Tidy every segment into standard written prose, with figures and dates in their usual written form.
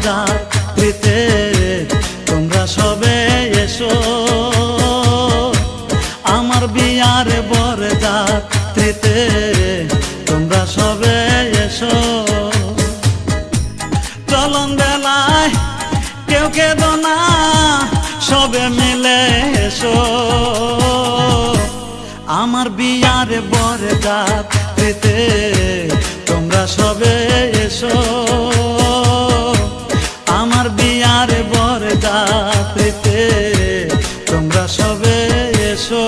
বরযাত্রীতে তোমরা সবে এসো, আমার বিয়ার বরযাত্রীতে তোমরা সবে এসো। চলন বেলায় কেউ কেঁদো না, সবে মিলে এসো, আমার বিয়ার বরযাত্রীতে তোমরা সবে এসো, আমার বিয়ার বরযাত্রীতে তোমরা সবে এসো।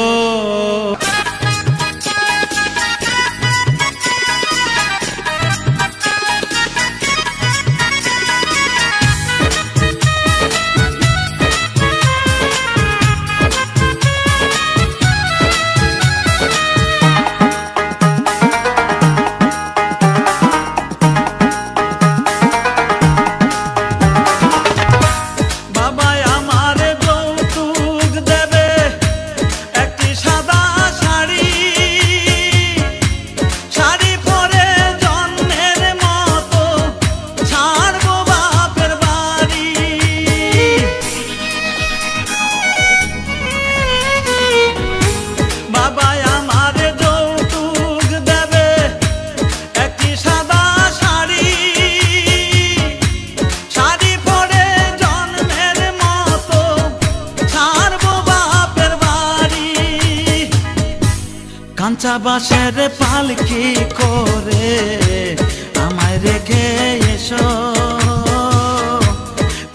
কাঁচা বাঁশের পালকি করে আমায় রেখে এসো,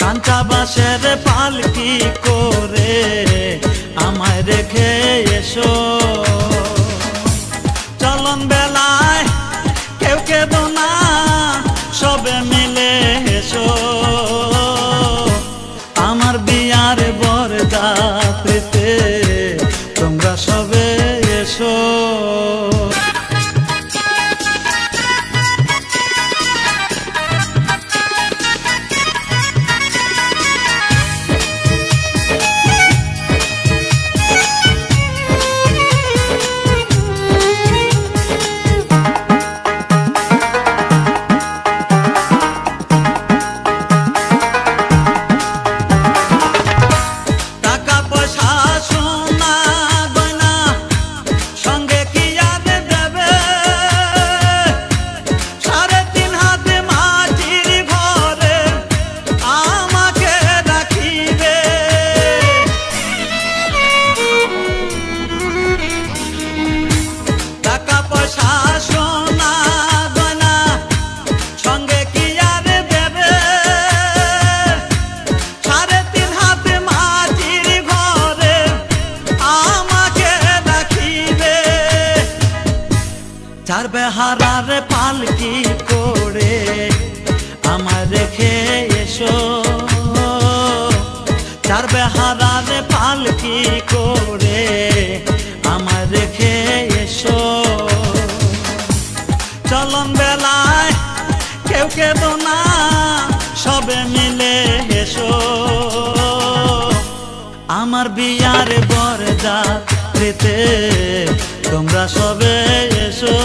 কাঁচা বাঁশের পালকি করে আমায় রেখে এসো। চলন বেলায় কেউ কেঁদো না, সবে মিলে এসো, আমার বিয়ার বরযাত্রীতে তোমরা সবে এসো। চার বেহারার পালকি করে আমায় রেখে এসো, চার বেহারার পালকি করে আমায় রেখে এসো। চলন বেলায় কেউ কেঁদো না, সবে মিলে এসো, আমার বিয়ার বরযাত্রীতে তোমরা সবে এসো,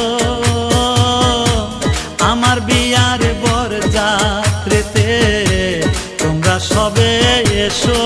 আমার বিয়ার বরযাত্রীতে তোমরা সবে এসো।